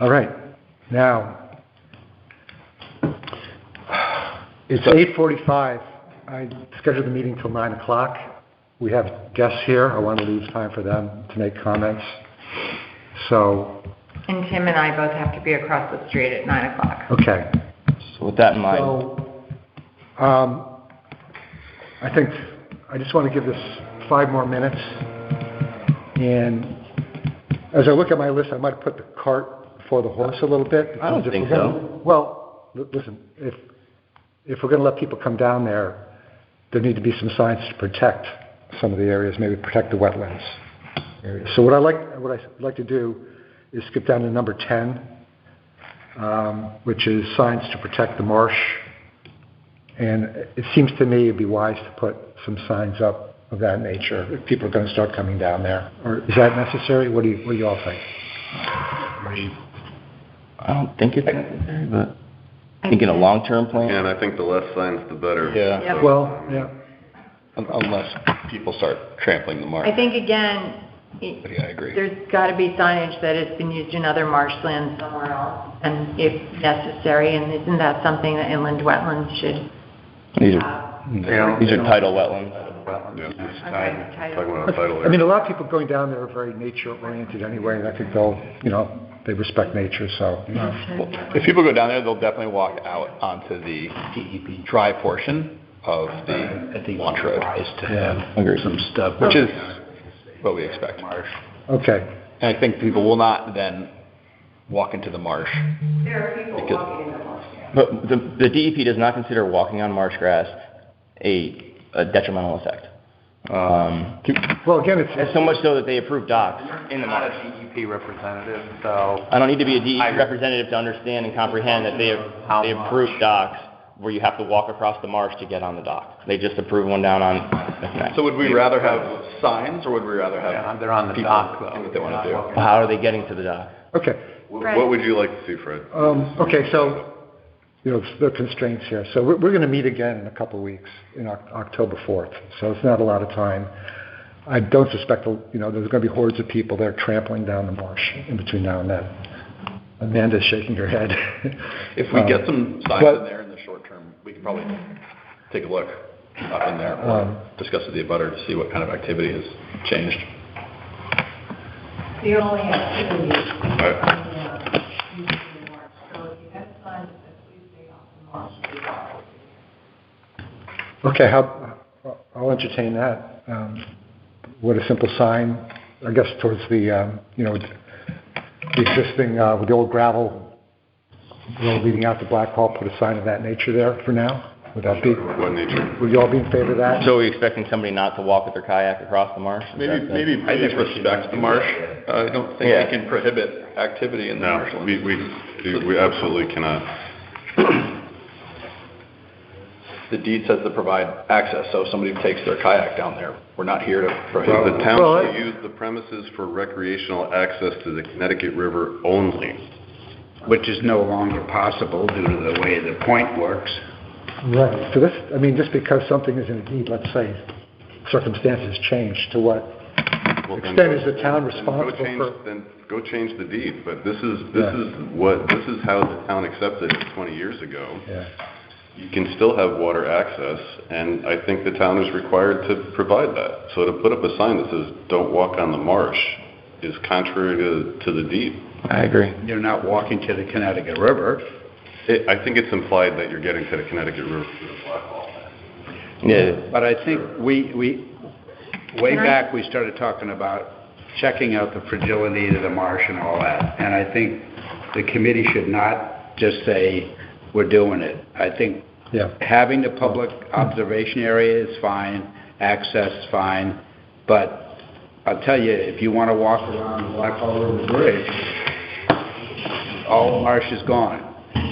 All right. Now, it's 8:45. I scheduled the meeting till 9 o'clock. We have guests here. I want to leave time for them to make comments. So, And Tim and I both have to be across the street at 9 o'clock. okay. So with that in mind... So, I think I just want to give this 5 more minutes. And as I look at my list, I might put the cart before the horse a little bit. I don't think so. Well, listen, if we're going to let people come down there, there need to be some signs to protect some of the areas, maybe protect the wetlands areas. So what I'd like to do is skip down to number 10, which is signs to protect the marsh. And it seems to me it'd be wise to put some signs up of that nature if people are going to start coming down there. Or is that necessary? What do you all think? I don't think it's necessary, but I think in a long-term plan. And I think the less signs, the better. Yeah. Yep. Well, yeah. Unless people start trampling the marsh. I think, again, Yeah, I agree. there's got to be signage that it's been used in other marshlands somewhere else, and if necessary, and isn't that something that inland wetlands should These have? are tidal wetlands. Yeah. Okay, title. Talking about a title I mean, there. a lot of people going down there are very nature-oriented anyway, and I think they'll, they respect nature, so. If people go down there, they'll definitely walk out onto the dry portion of the launch road. Agreed. Some stuff. Which is what we expect. Okay. And I think people will not then walk into the marsh. There are people walking in the marsh. But the DEP does not consider walking on marsh grass a detrimental effect. Well, again, And so much so that they approve docks in the I'm not marsh. a DEP representative, so I don't need to be a DEP representative to understand and comprehend that they approve docks where you have to walk across the marsh to get on the dock. They just approve one down on Smithneck. So would we rather have signs, or would we rather have they're on the people dock, do though. what they want to do? How are they getting to the dock? okay. What would you like to see, Fred? Okay, so, the constraints here. So we're going to meet again in a couple of weeks, in October 4th, so it's not a lot of time. I don't suspect, there's going to be hordes of people there trampling down the marsh in between now and then. Amanda's shaking her head. If we get some signs but- in there in the short term, we could probably take a look up in there or discuss with the abutter to see what kind of activity has changed. The only activity is Right. using the marsh. So if you have signs that says please stay off the marsh, please. Okay, I'll entertain that. What a simple sign, I guess, towards the existing, with the old gravel road leading out to Blackhall, put a sign of that nature there for now? Would that be, What nature? would you all be in favor of that? So are we expecting somebody not to walk with their kayak across the marsh? Is that the- Maybe respect the marsh. I don't think Yeah. we can prohibit activity in the No, marshlands. we absolutely cannot. The deed says to provide access, so if somebody takes their kayak down there, we're not here to The prohibit. town Well, shall use the premises for recreational access to the Connecticut River only. Which is no longer possible due to the way the point works. Right, so just because something is in a deed, let's say, circumstances change, to what Well, then- extent is the town then responsible for? Then go change the deed, but this is Yeah. how the town accepted it 20 years ago. Yeah. You can still have water access, and I think the town is required to provide that. So to put up a sign that says, "Don't walk on the marsh," is contrary to the deed. I agree. You're not walking to the Connecticut River. I think it's implied that you're getting to the Connecticut River through the Blackhall. Yeah. But I think way back, we started talking about checking out the fragility of the marsh and all that. And I think the committee should not just say, we're doing it. I think Yeah. having the public observation area is fine, access fine, but I'll tell you, if you want to walk around the Blackhall River Bridge, all the marsh is gone.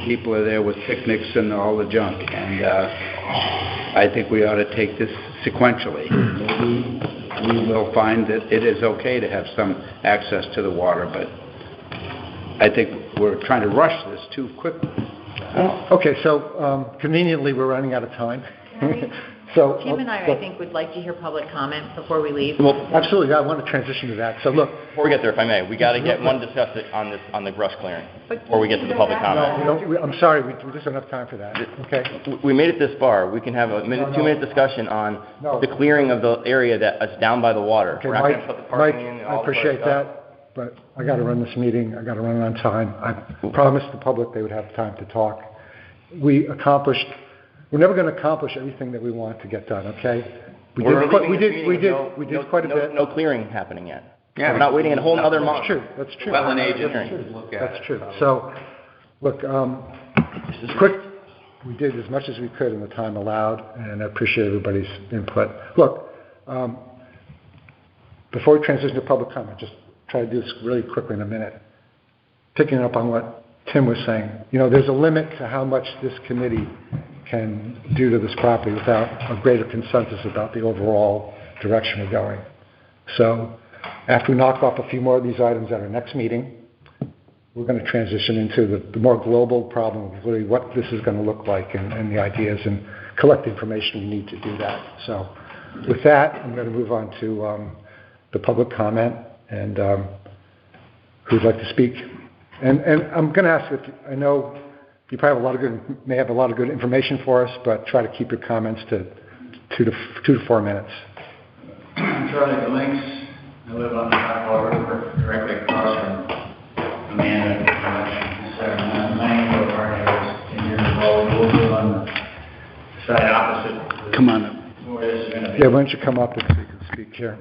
People are there with picnics and all the junk, and I think we ought to take this sequentially. Maybe we will find that it is okay to have some access to the water, but I think we're trying to rush this too quickly. Okay, so conveniently, we're running out of time. So Tim and I think, would like to hear public comment before we leave. Well, absolutely, I want to transition to that. So look, Before we get there, if I may, we got to discuss it on the brush clearing before we get to the public comment. I'm sorry, we just don't have time for that, okay? We made it this far. We can have a two-minute discussion on the clearing of the area that's down by the water. Okay, We're not going to Mike, put the parking in and I all the appreciate stuff. that, but I got to run this meeting, I got to run it on time. I promised the public they would have time to talk. We're never going to accomplish everything that we want to get done, okay? We did quite a bit. No clearing happening yet. We're not waiting a whole other month. That's true. Wetland agent should look at it. That's true. So, look, we did as much as we could in the time allowed, and I appreciate everybody's input. Look, before we transition to public comment, just try to do this really quickly in a minute. Picking up on what Tim was saying, there's a limit to how much this committee can do to this property without a greater consensus about the overall direction we're going. So after we knock off a few more of these items at our next meeting, we're going to transition into the more global problem of really what this is going to look like and the ideas and collect the information we need to do that. So with that, I'm going to move on to the public comment and who'd like to speak. And I'm going to ask if, I know you probably may have a lot of good information for us, but try to keep your comments to 2 to 4 minutes. Charlie Links. I live on the Buttonball River, directly across from Amanda. My name is Barney. In your role, we'll live on the side opposite. Come on up. Where this is going to be. Yeah, why don't you come up and so you can speak here.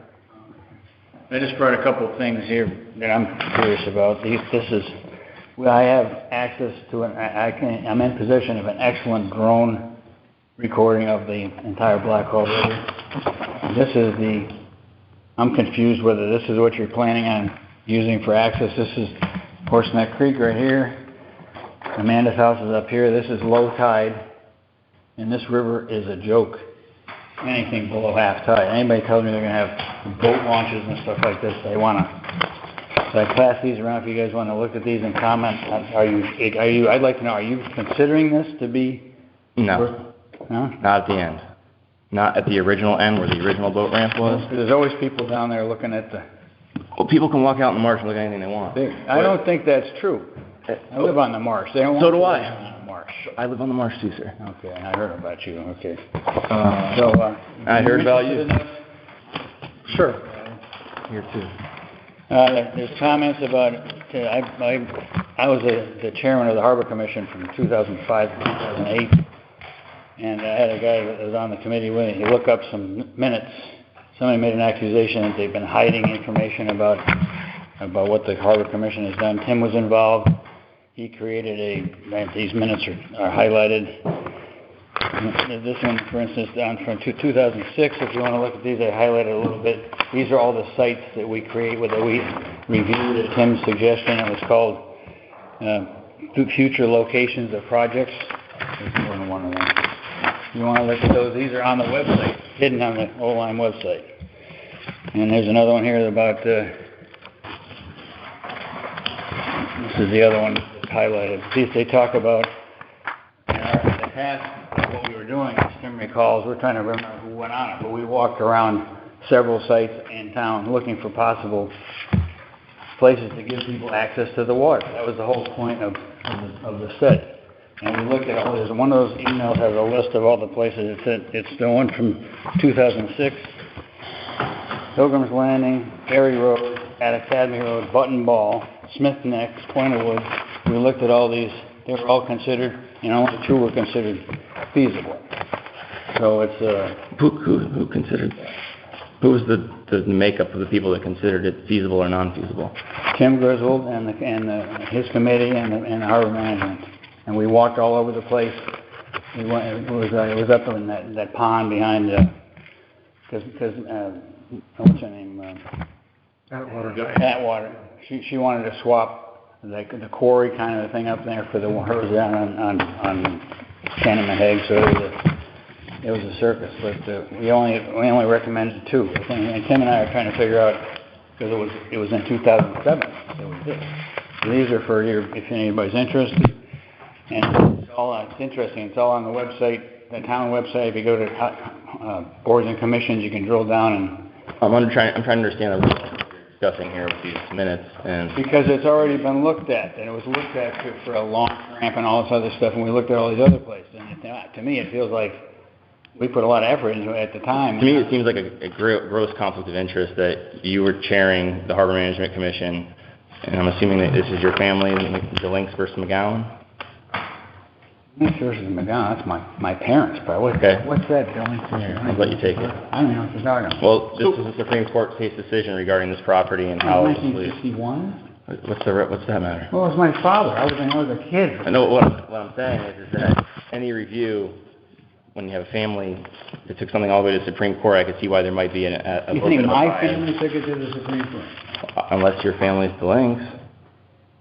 I just brought a couple of things here that I'm curious about. I have access to I'm in possession of an excellent drone recording of the entire Black Hole River. I'm confused whether this is what you're planning on using for access. This is Horseneck Creek right here. Amanda's house is up here. This is low tide, and this river is a joke. Anything below half tide. Anybody tells me they're going to have boat launches and stuff like this, they want to. So I pass these around if you guys want to look at these and comment. I'd like to know, are you considering this to be? No. No? Not at the end. Not at the original end where the original boat ramp was. There's always people down there looking at the... Well, people can walk out in the marsh and look at anything they want. I don't think that's true. I live on the marsh. They don't want So do to I. live on the marsh. I live on the marsh too, sir. Okay, I heard about you. Okay. I heard about you. Sure. Here too. There's comments about, I was the chairman of the Harbor Commission from 2005 to 2008, and I had a guy that was on the committee with me. He looked up some minutes. Somebody made an accusation that they've been hiding information about what the Harbor Commission has done. Tim was involved. He created these minutes are highlighted. This one, for instance, from 2006, if you want to look at these, I highlighted a little bit. These are all the sites that we reviewed at Tim's suggestion. It was called Future Locations of Projects. There's more than one of them. You want to look at those? These are on the website, hidden on the O-Line website. And there's another one here about, this is the other one that's highlighted. They talk about, in the past, what we were doing, as Tim recalls, we're trying to remember who went on it, but we walked around several sites in town looking for possible places to give people access to the water. That was the whole point of the set. And we looked at all, there's one of those emails has a list of all the places. It's the one from 2006, Pilgrim's Landing, Ferry Road, at Academy Road, Buttonball, Smith Neck, Point of Woods. We looked at all these. They were all considered, only 2 were considered feasible. So it's Who considered that? Who was the makeup of the people that considered it feasible or non-feasible? Tim Griswold and his committee and the harbor management. And we walked all over the place. It was up in that pond behind because what's her name? Atwater. She wanted to swap the quarry kind of thing up there for hers down on Shannon so it was a circus. But we only recommended 2. And Tim and I are trying to figure out because it was in 2007 that we did. So these are for if anybody's interested. And it's interesting. It's all on the website, the town website. If you go to boards and commissions, you can drill down and. I'm trying to understand what we're discussing here with these minutes and. Because it's already been looked at, and it was looked at for a long ramp and all this other stuff, and we looked at all these other places. And to me, it feels like we put a lot of effort into it at the time. To me, it seems like a gross conflict of interest that you were chairing the Harbor Management Commission, and I'm assuming that this is your family, the Links versus McGowan. Links versus McGowan, that's my parents, probably. Okay. What's that, Billy? I'll let you take it. I don't know what you're talking about. Well, this is a Supreme Court case decision regarding this property and how it was leased. 1951? What's that matter? Well, it was my father. I was a kid. I know what I'm saying is that any review, when you have a family that took something all the way to the Supreme Court, I could see why there might be a You little think bit of a my bias. family took it to the Supreme Court? Unless your family's the Lynx.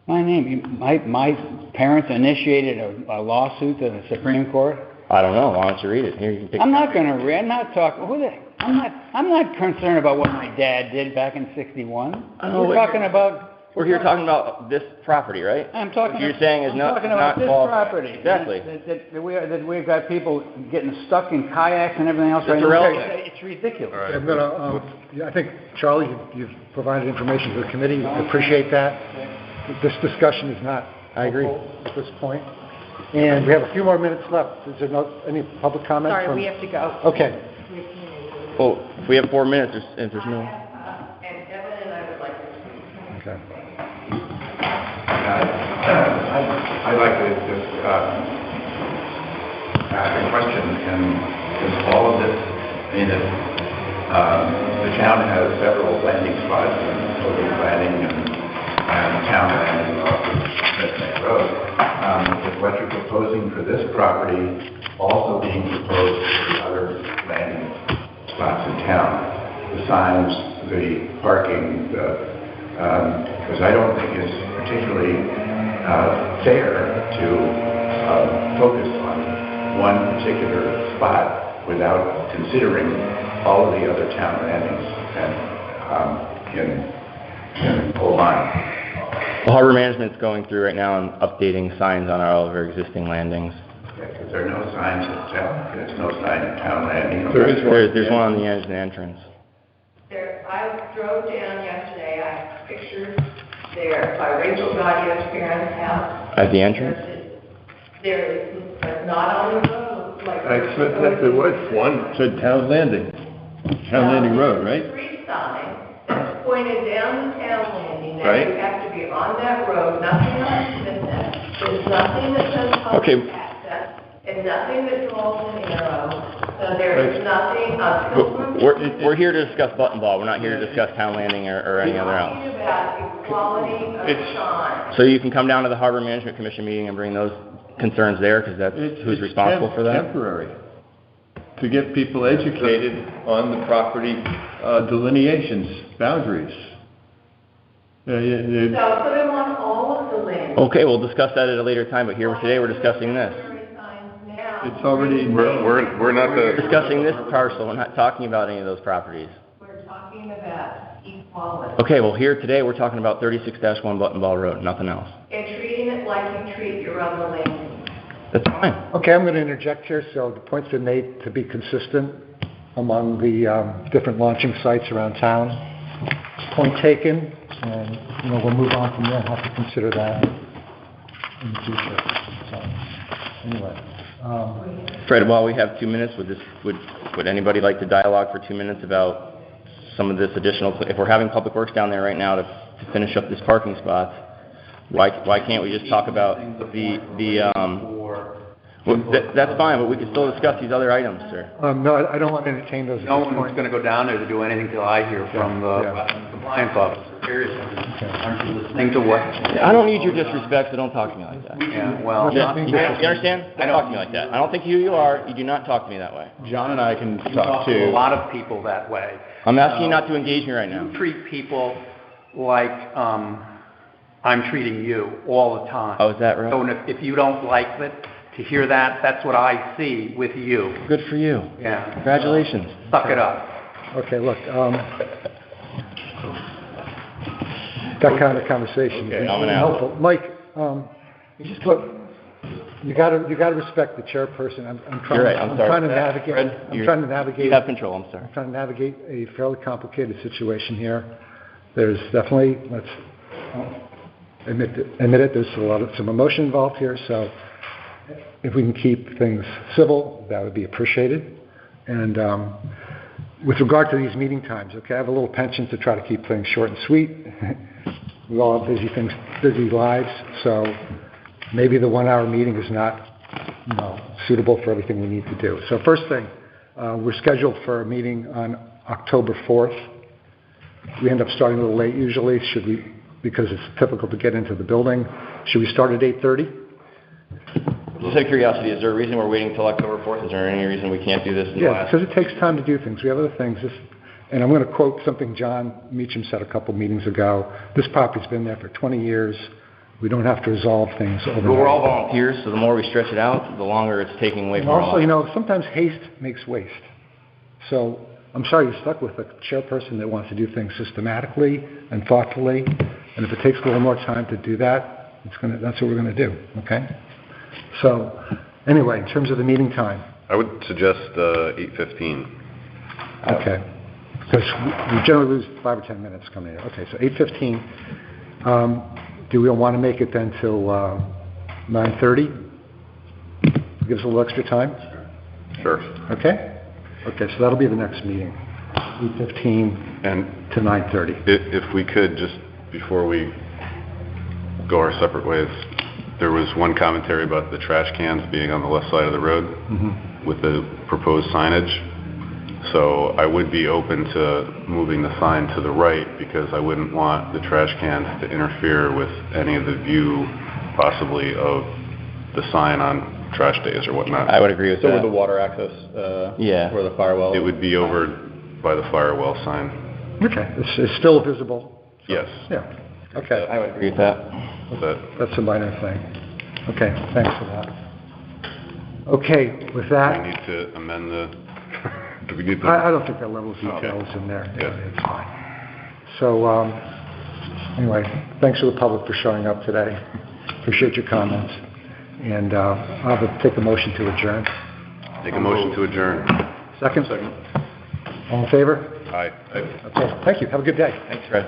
My parents initiated a lawsuit to the Supreme Court? I don't know. Why don't you read it? Here, you can pick. I'm not gonna read, I'm not talking, I'm not concerned about what my dad did back in '61. We're talking about... We're here talking about this property, right? I'm talking... What you're saying is I'm not talking about this qualified. property. Exactly. That we've got people getting stuck in kayaks and everything else right It's now. irrelevant. It's ridiculous. All right. I'm gonna, yeah, I think, Charlie, you've provided information to the committee. I appreciate that. This discussion is not I agree. helpful at this point. And we have a few more minutes left. Is there any public comment? Sorry, we have to go. Okay. Well, if we have 4 minutes, if there's no... And Evan and I would like to speak. Okay. I'd like to just ask a question, and is all of this, I mean, the town has several landing spots, and public landing and town landing off of Smith Road. Is what you're proposing for this property also being proposed for the other landing spots in town? The signs, the parking, because I don't think it's particularly fair to focus on one particular spot without considering all of the other town landings in Old Line. Well, Harbor Management's going through right now and updating signs on all of our existing landings. Because there are no signs at town, there's no sign at town landing. There's one on the edge of the entrance. There, I drove down yesterday, I have pictures there by Rachel Gaudio's parents' house. At the entrance? There is, but not on the road, like. There was one, said Town Landing, Town Landing Road, right? Street sign that's pointed down the town landing, that Right. you have to be on that road, nothing on Smith. There's nothing that says Okay. public access, and nothing that draws an arrow. So there is nothing on Pilgrim. We're here to discuss Buttonball. We're not here to discuss Town Landing or any other else. Talking about equality of signs. So you can come down to the Harbor Management Commission meeting and bring those concerns there, because that's who's responsible for that? Temporary, to get people educated on the property delineations, boundaries. So put them on all of the land. Okay, we'll discuss that at a later time, but here today we're discussing this. It's already... We're not We're the, discussing this parcel. We're not talking about any of those properties. We're talking about equality. Okay, well, here today we're talking about 36-1 Buttonball Road, nothing else. And treating it like you treat your other land. That's fine. Okay, I'm going to interject here. So the point's been made to be consistent among the different launching sites around town. Point taken, and we'll move on from there. Have to consider that in the future. So anyway, Fred, while we have 2 minutes, would anybody like to dialogue for 2 minutes about some of this additional? If we're having Public Works down there right now to finish up these parking spots, why can't we just talk about that's fine, but we can still discuss these other items, sir. no, I don't want to entertain those at No this one's point. going to go down there to do anything till I hear from the Yeah. compliance officer. Seriously. Aren't you listening to what? I don't need your disrespect, so don't talk to me like that. Yeah, well, You understand? Don't talk to me like that. I don't think who you are. You do not talk to me that way. John and I can you talk talk to a to... lot of people that way. I'm asking you not to engage me right now. You treat people like I'm treating you all the time. Oh, is that right? So if you don't like it, to hear that, that's what I see with you. Good for you. Yeah. Congratulations. Suck it up. Okay, look, that kind of conversation Okay, is I'm an out. helpful. Mike, look, you gotta respect the chairperson. I'm trying. You're right, I'm sorry. trying to navigate. Fred, I'm trying to navigate. You have control, I'm sorry. I'm trying to navigate a fairly complicated situation here. There's definitely, let's admit it, there's some emotion involved here, so if we can keep things civil, that would be appreciated. And with regard to these meeting times, okay, I have a little penchant to try to keep things short and sweet. We all have busy lives, so maybe the 1 hour meeting is not, suitable for everything we need to do. So first thing, we're scheduled for a meeting on October 4th. We end up starting a little late usually, because it's typical to get into the building. Should we start at 8:30? Just out of curiosity, is there a reason we're waiting till October 4th? Is there any reason we can't do this in the Yeah, last? because it takes time to do things. We have other things. And I'm going to quote something John Meacham said a couple meetings ago. This property's been there for 20 years. We don't have to resolve things overnight. But we're all volunteers, so the more we stretch it out, the longer it's taking away And from our also, you know, sometimes haste makes waste. So I'm sorry you're stuck with a chairperson that wants to do things systematically and thoughtfully. And if it takes a little more time to do that, that's what we're going to do, okay? So anyway, in terms of the meeting time. I would suggest 8:15. Okay. Because we generally lose 5 or 10 minutes coming here. Okay, so 8:15. Do we want to make it then till 9:30? Give us a little extra time? Sure. Okay? Okay, so that'll be the next meeting, 8:15 And to 9:30. if we could, just before we go our separate ways, there was one commentary about the trash cans being on the left side of the road with the proposed signage. So I would be open to moving the sign to the right because I wouldn't want the trash cans to interfere with any of the view possibly of the sign on trash days or whatnot. I would agree with So that. with the water access, Yeah. where the firewall. It would be over by the firewall sign. Okay, it's still visible? Yes. Yeah, okay. I would agree with that. That's a minor thing. Okay, thanks for that. Okay, with Do that, we need to amend the, do we need to? I don't think that level of detail is in there. Yeah. It's fine. So, anyway, thanks to the public for showing up today. Appreciate your comments. And I'll take a motion to adjourn. Take a motion to adjourn. Second? All in favor? Aye. Okay, thank you. Have a good day. Thanks, Fred.